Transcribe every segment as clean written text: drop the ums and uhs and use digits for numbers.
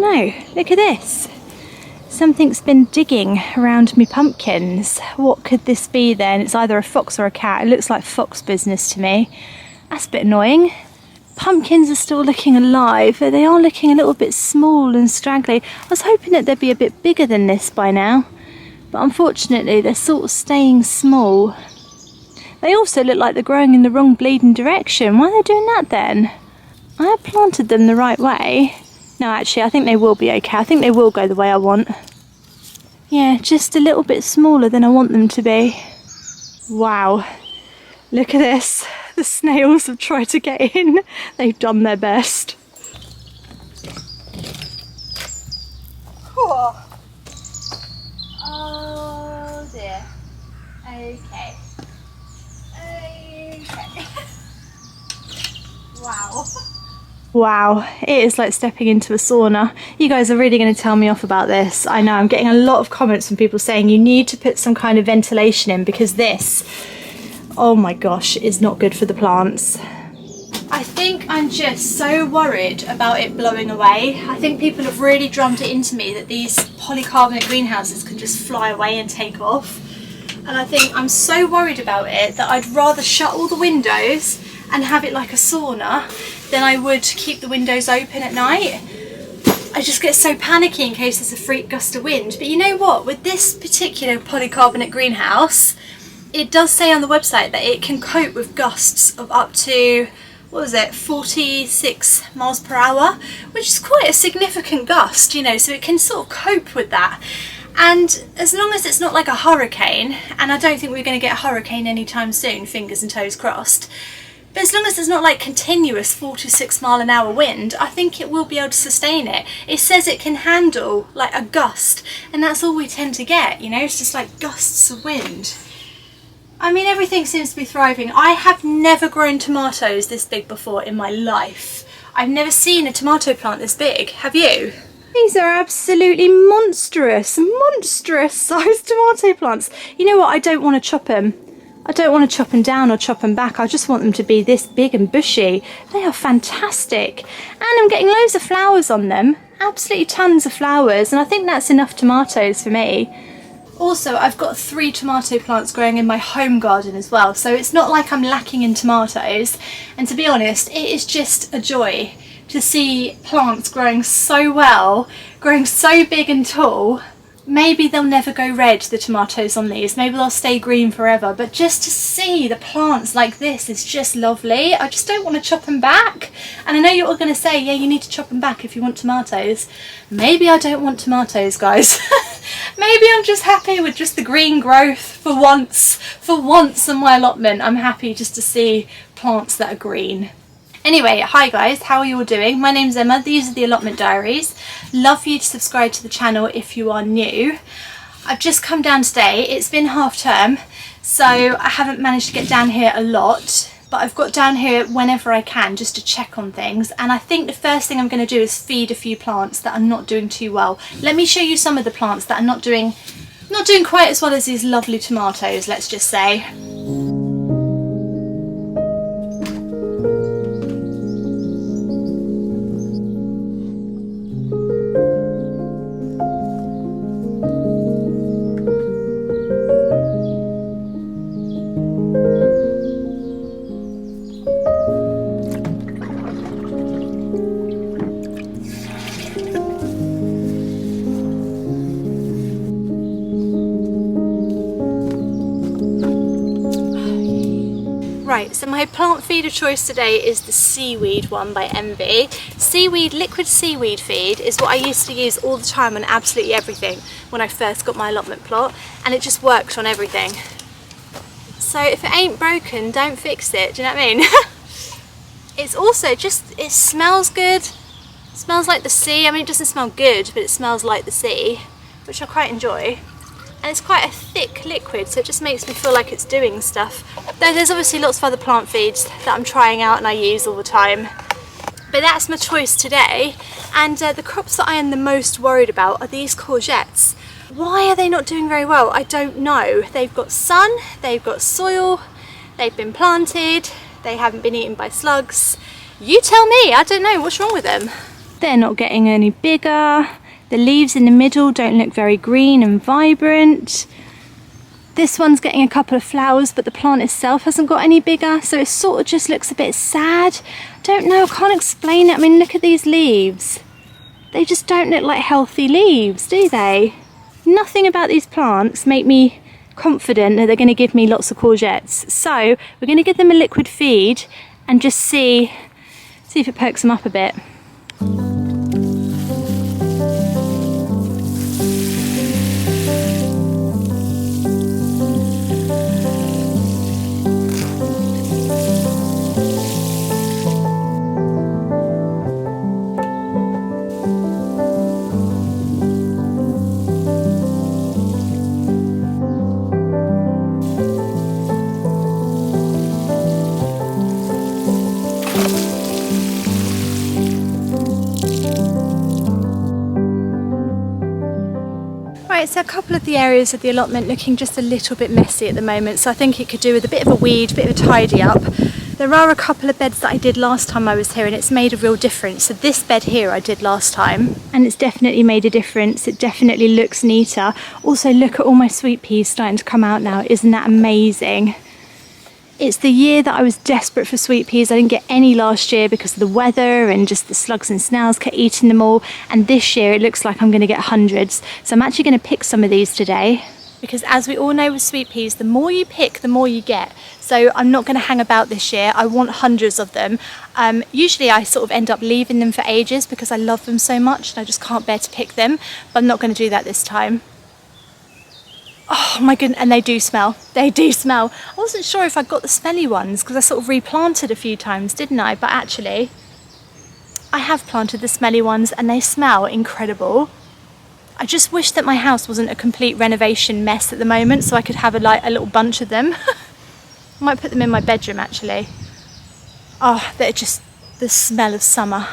know. Look at this. Something's been digging around me pumpkins. What could this be then? It's either a fox or a cat. It looks like fox business to me. That's a bit annoying. Pumpkins are still looking alive, but they are looking a little bit small and straggly. I was hoping that they'd be a bit bigger than this by now, but unfortunately they're sort of staying small. They also look like they're growing in the wrong bleeding direction. Why are they doing that then? I have planted them the right way. No, actually, I think they will be okay. I think they will go the way I want. Yeah, just a little bit smaller than I want them to be. Wow, look at this. The snails have tried to get in. They've done their best. Oh dear. Okay. Wow. Wow, it is like stepping into a sauna. You guys are really going to tell me off about this. I know, I'm getting a lot of comments from people saying you need to put some kind of ventilation in because this, oh my gosh, is not good for the plants. I think I'm just so worried about it blowing away. I think people have really drummed it into me that these polycarbonate greenhouses can just fly away and take off. And I think I'm so worried about it that I'd rather shut all the windows and have it like a sauna than I would keep the windows open at night. I just get so panicky in case there's a freak gust of wind. But you know what, with this particular polycarbonate greenhouse, it does say on the website that it can cope with gusts of up to, what was it, 46 miles per hour, which is quite a significant gust, you know, so it can sort of cope with that. And as long as it's not like a hurricane, and I don't think we're going to get a hurricane anytime soon, fingers and toes crossed, but as long as it's not like continuous 46 mile an hour wind, I think it will be able to sustain it. It says it can handle like a gust, and that's all we tend to get, you know, it's just like gusts of wind. I mean, everything seems to be thriving. I have never grown tomatoes this big before in my life. I've never seen a tomato plant this big. Have you? These are absolutely monstrous sized tomato plants. You know what? I don't want to chop them. I don't want to chop them down or chop them back. I just want them to be this big and bushy. They are fantastic. And I'm getting loads of flowers on them. Absolutely tons of flowers. And I think that's enough tomatoes for me. Also, I've got 3 tomato plants growing in my home garden as well. So it's not like I'm lacking in tomatoes. And to be honest, it is just a joy to see plants growing so well, growing so big and tall. Maybe they'll never go red, the tomatoes on these, maybe they'll stay green forever, but just to see the plants like this is just lovely. I just don't want to chop them back. And I know you're all going to say, yeah, you need to chop them back if you want tomatoes. Maybe I don't want tomatoes, guys. Maybe I'm just happy with just the green growth for once. For once in my allotment, I'm happy just to see plants that are green. Anyway, hi guys, how are you all doing? My name's Emma, these are the Allotment Diaries. Love for you to subscribe to the channel if you are new. I've just come down today, it's been half term, so I haven't managed to get down here a lot, but I've got down here whenever I can just to check on things, and I think the first thing I'm going to do is feed a few plants that are not doing too well. Let me show you some of the plants that are not doing quite as well as these lovely tomatoes, let's just say. Right, so my plant feed of choice today is the seaweed one by Envy. Seaweed, liquid seaweed feed is what I used to use all the time on absolutely everything when I first got my allotment plot, and it just worked on everything. So if it ain't broken, don't fix it, do you know what I mean? It's also just, it smells good. It smells like the sea. I mean, it doesn't smell good, but it smells like the sea, which I quite enjoy. And it's quite a thick liquid, so it just makes me feel like it's doing stuff. Though there's obviously lots of other plant feeds that I'm trying out and I use all the time. But that's my choice today. And the crops that I am the most worried about are these courgettes. Why are they not doing very well? I don't know. They've got sun, they've got soil, they've been planted, they haven't been eaten by slugs. You tell me, I don't know, what's wrong with them? They're not getting any bigger. The leaves in the middle don't look very green and vibrant. This one's getting a couple of flowers, but the plant itself hasn't got any bigger, so it sort of just looks a bit sad. Don't know, I can't explain it. I mean, look at these leaves. They just don't look like healthy leaves, do they? Nothing about these plants make me confident that they're going to give me lots of courgettes. So we're going to give them a liquid feed and just see if it perks them up a bit. Right, so a couple of the areas of the allotment looking just a little bit messy at the moment, so I think it could do with a bit of a weed, a bit of a tidy up. There are a couple of beds that I did last time I was here and it's made a real difference. So this bed here I did last time and it's definitely made a difference. It definitely looks neater. Also, look at all my sweet peas starting to come out now. Isn't that amazing? It's the year that I was desperate for sweet peas. I didn't get any last year because of the weather and just the slugs and snails kept eating them all. And this year it looks like I'm going to get hundreds. So I'm actually going to pick some of these today. Because as we all know with sweet peas, the more you pick, the more you get. So I'm not going to hang about this year. I want hundreds of them. Usually I sort of end up leaving them for ages because I love them so much and I just can't bear to pick them. But I'm not going to do that this time. Oh my goodness, and they do smell. They do smell. I wasn't sure if I got the smelly ones because I sort of replanted a few times, didn't I? But actually, I have planted the smelly ones and they smell incredible. I just wish that my house wasn't a complete renovation mess at the moment so I could have a little bunch of them. I might put them in my bedroom actually. Oh, they're just the smell of summer.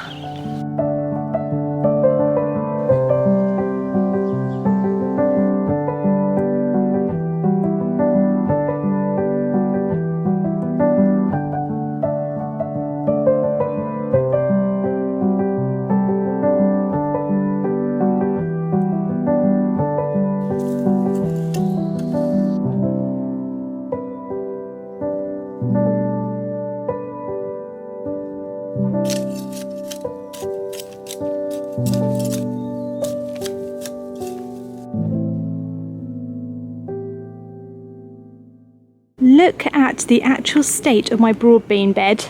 Look at the actual state of my broad bean bed.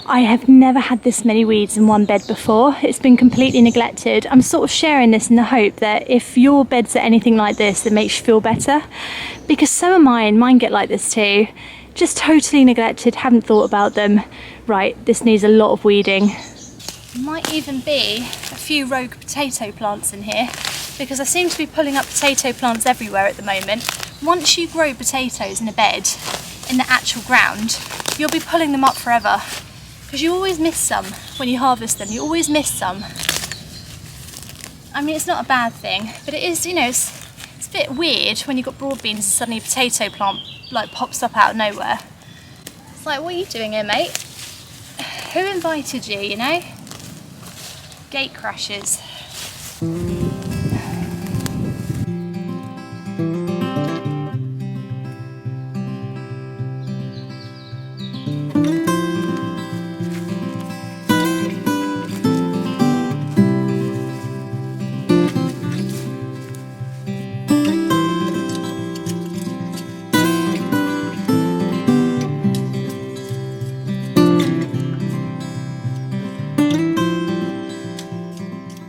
I have never had this many weeds in one bed before. It's been completely neglected. I'm sort of sharing this in the hope that if your beds are anything like this, it makes you feel better. Because so are mine. Mine get like this too. Just totally neglected, haven't thought about them. Right, this needs a lot of weeding. Might even be a few rogue potato plants in here because I seem to be pulling up potato plants everywhere at the moment. Once you grow potatoes in a bed, in the actual ground, you'll be pulling them up forever because you always miss some when you harvest them. You always miss some. I mean, it's not a bad thing, but it is, you know, it's a bit weird when you've got broad beans and suddenly a potato plant like pops up out of nowhere. It's like, what are you doing here, mate? Who invited you, you know? Gate crashes.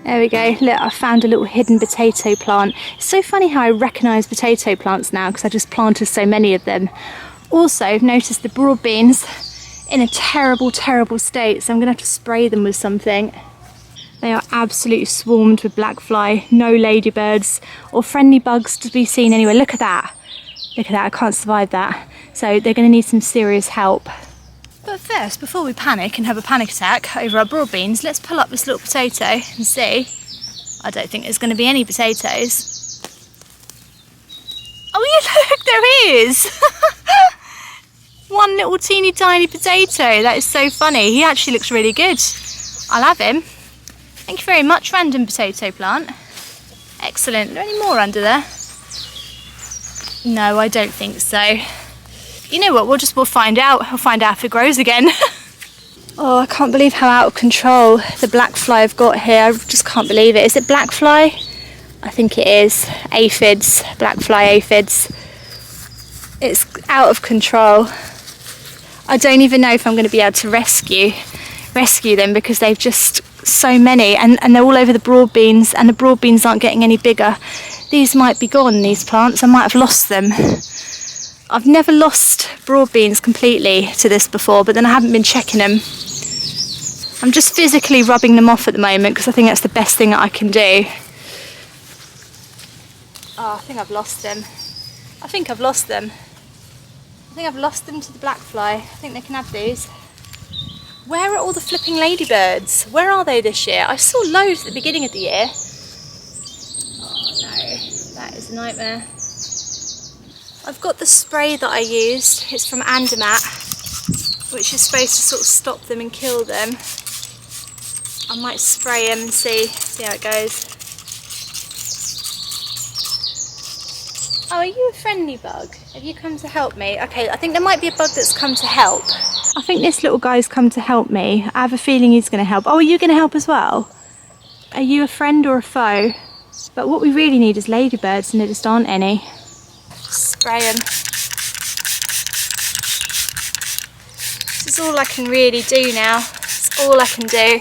There we go, look, I found a little hidden potato plant. It's so funny how I recognise potato plants now because I just planted so many of them. Also, I've noticed the broad beans in a terrible, terrible state, so I'm going to have to spray them with something. They are absolutely swarmed with black fly, no ladybirds or friendly bugs to be seen anywhere. Look at that. Look at that, I can't survive that. So they're going to need some serious help. But first, before we panic and have a panic attack over our broad beans, let's pull up this little potato and see. I don't think there's going to be any potatoes. Oh yeah, look, there is! One little teeny tiny potato. That is so funny. He actually looks really good. I'll have him. Thank you very much, random potato plant. Excellent. Are there any more under there? No, I don't think so. You know what, we'll find out. We'll find out if it grows again. Oh, I can't believe how out of control the black fly I've got here. I just can't believe it. Is it black fly? I think it is. Aphids, black fly aphids. It's out of control. I don't even know if I'm going to be able to rescue them because they've just so many, and they're all over the broad beans, and the broad beans aren't getting any bigger. These might be gone, these plants. I might have lost them. I've never lost broad beans completely to this before, but then I haven't been checking them. I'm just physically rubbing them off at the moment because I think that's the best thing that I can do. Oh, I think I've lost them. I think I've lost them to the black fly. I think they can have these. Where are all the flipping ladybirds? Where are they this year? I saw loads at the beginning of the year. Oh no, that is a nightmare. I've got the spray that I used. It's from Andermatt, which is supposed to sort of stop them and kill them. I might spray them and see how it goes. Oh, are you a friendly bug? Have you come to help me? Okay, I think there might be a bug that's come to help. I think this little guy's come to help me. I have a feeling he's going to help. Oh, are you going to help as well? Are you a friend or a foe? But what we really need is ladybirds, and there just aren't any. Spray them. This is all I can really do now. It's all I can do.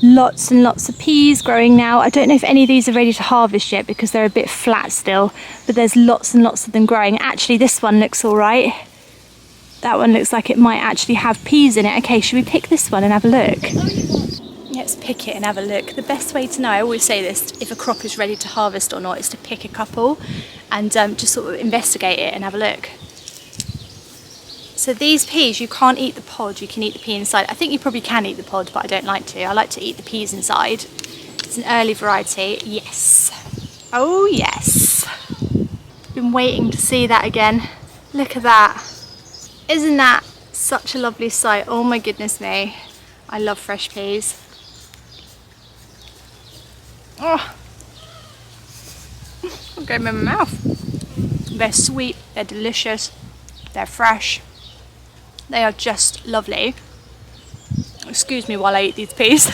Lots and lots of peas growing now. I don't know if any of these are ready to harvest yet because they're a bit flat still, but there's lots and lots of them growing. Actually, this one looks all right. That one looks like it might actually have peas in it. Okay, should we pick this one and have a look? Let's pick it and have a look. The best way to know, I always say this, if a crop is ready to harvest or not, is to pick a couple and just sort of investigate it and have a look. So these peas, you can't eat the pod, you can eat the pea inside. I think you probably can eat the pod, but I don't like to. I like to eat the peas inside. It's an early variety. Yes. Oh yes. Been waiting to see that again. Look at that. Isn't that such a lovely sight? Oh my goodness me. I love fresh peas. Oh. I'll go in my mouth. They're sweet, they're delicious, they're fresh. They are just lovely. Excuse me while I eat these peas.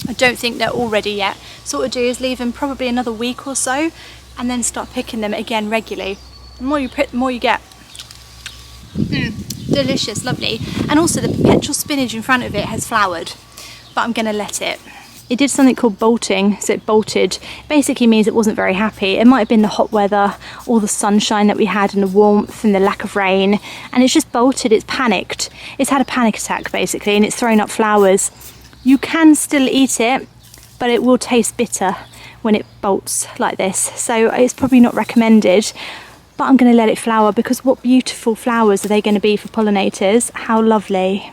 I don't think they're all ready yet. So what we'll do is leave them probably another week or so and then start picking them again regularly. The more you pick, the more you get. Delicious, lovely. And also the perpetual spinach in front of it has flowered, but I'm gonna let it. It did something called bolting, so it bolted. Basically means it wasn't very happy. It might have been the hot weather, all the sunshine that we had and the warmth and the lack of rain, and it's just bolted, it's panicked. It's had a panic attack basically, and it's thrown up flowers. You can still eat it, but it will taste bitter when it bolts like this. So it's probably not recommended, but I'm gonna let it flower because what beautiful flowers are they gonna be for pollinators? How lovely.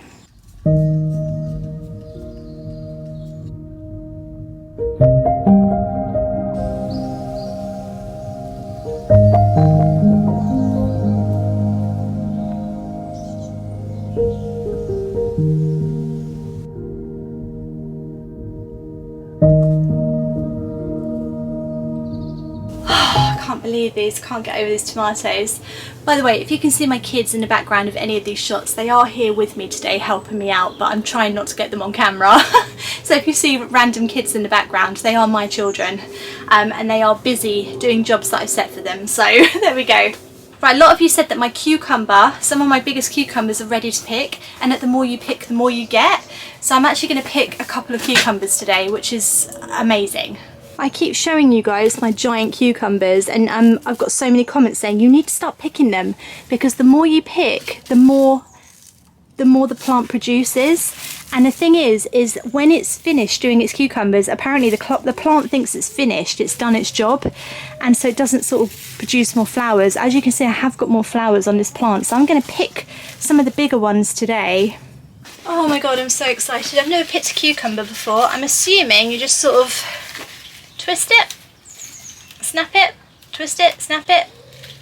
Can't believe these, can't get over these tomatoes. By the way, if you can see my kids in the background of any of these shots, they are here with me today helping me out, but I'm trying not to get them on camera. So if you see random kids in the background, they are my children, and they are busy doing jobs that I've set for them, so there we go. Right, a lot of you said that my cucumber, some of my biggest cucumbers are ready to pick, and that the more you pick, the more you get. So I'm actually going to pick a couple of cucumbers today, which is amazing. I keep showing you guys my giant cucumbers, and I've got so many comments saying you need to start picking them because the more you pick, the more the plant produces, And the thing is when it's finished doing its cucumbers, apparently the plant thinks it's finished, it's done its job, and so it doesn't sort of produce more flowers. As you can see, I have got more flowers on this plant, so I'm going to pick some of the bigger ones today. Oh my god, I'm so excited. I've never picked a cucumber before. I'm assuming you just sort of twist it, snap it, twist it, snap it,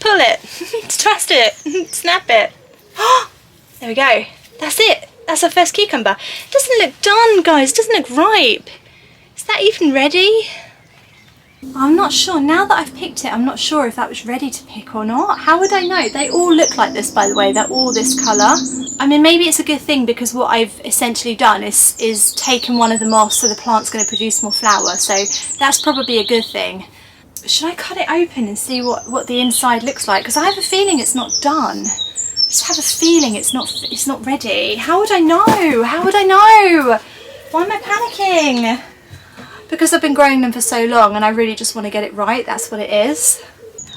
pull it, twist it, snap it. There we go. That's it. That's our first cucumber. It doesn't look done, guys. It doesn't look ripe. Is that even ready? I'm not sure. Now that I've picked it, I'm not sure if that was ready to pick or not. How would I know? They all look like this, by the way. They're all this colour. I mean, maybe it's a good thing because what I've essentially done is taken one of them off, so the plant's going to produce more flower. So that's probably a good thing. Should I cut it open and see what the inside looks like? Because I have a feeling it's not done. I just have a feeling it's not ready. How would I know? How would I know? Why am I panicking? Because I've been growing them for so long and I really just want to get it right. That's what it is.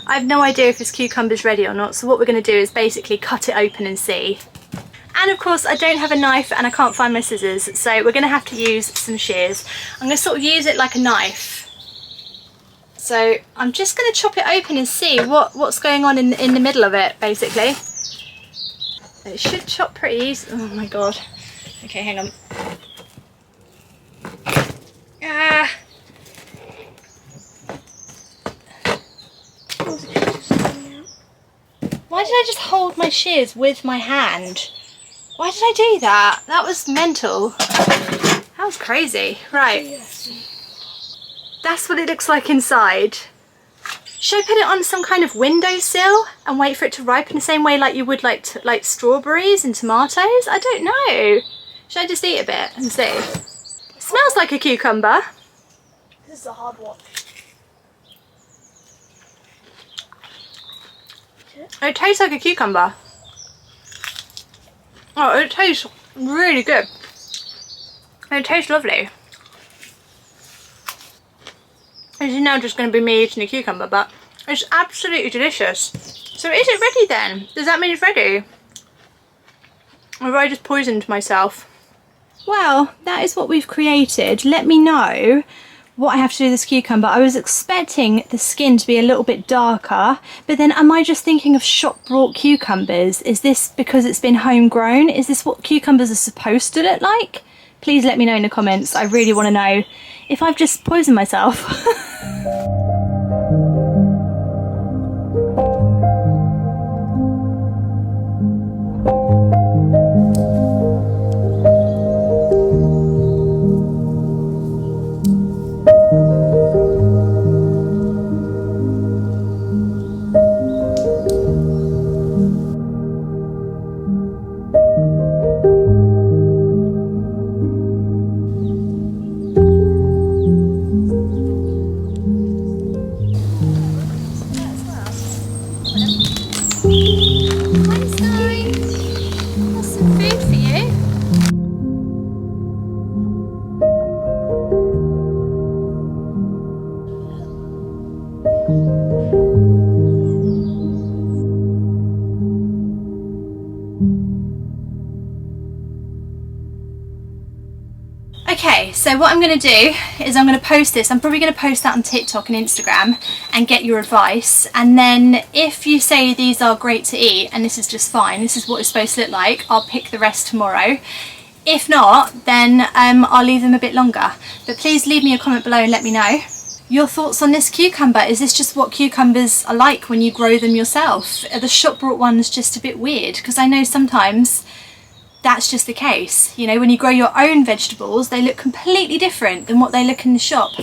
I have no idea if this cucumber's ready or not, so what we're going to do is basically cut it open and see. And of course I don't have a knife and I can't find my scissors, so we're going to have to use some shears. I'm going to sort of use it like a knife. So I'm just going to chop it open and see what's going on in the middle of it, basically. It should chop pretty easy. Oh my god. Okay, hang on. Ah. Why did I just hold my shears with my hand? Why did I do that? That was mental. That was crazy. Right. That's what it looks like inside. Should I put it on some kind of windowsill and wait for it to ripen the same way like you would like strawberries and tomatoes? I don't know. Should I just eat a bit and see? It smells like a cucumber. This is a hard one. It tastes like a cucumber. Oh, it tastes really good. It tastes lovely. This is now just going to be me eating a cucumber, but it's absolutely delicious. So is it ready then? Does that mean it's ready? Or have I just poisoned myself? Well, that is what we've created. Let me know what I have to do with this cucumber. I was expecting the skin to be a little bit darker, but then am I just thinking of shop brought cucumbers? Is this because it's been homegrown? Is this what cucumbers are supposed to look like? Please let me know in the comments. I really want to know if I've just poisoned myself. Okay, so what I'm going to do is I'm going to post this. I'm probably going to post that on TikTok and Instagram and get your advice. And then if you say these are great to eat and this is just fine, this is what it's supposed to look like, I'll pick the rest tomorrow. If not, then I'll leave them a bit longer. But please leave me a comment below and let me know your thoughts on this cucumber. Is this just what cucumbers are like when you grow them yourself? Are the shop brought ones just a bit weird? Because I know sometimes that's just the case. You know, when you grow your own vegetables, they look completely different than what they look in the shop.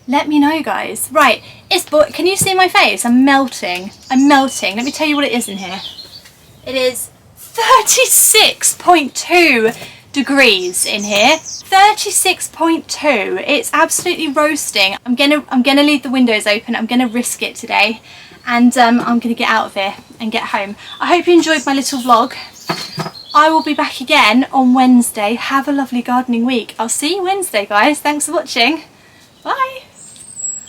Let me know, guys. Right, can you see my face? I'm melting. I'm melting. Let me tell you what it is in here. It is 36.2 degrees in here. 36.2. It's absolutely roasting. I'm gonna leave the windows open. I'm gonna risk it today, and I'm gonna get out of here and get home. I hope you enjoyed my little vlog. I will be back again on Wednesday. Have a lovely gardening week. I'll see you Wednesday, guys. Thanks for watching. Bye.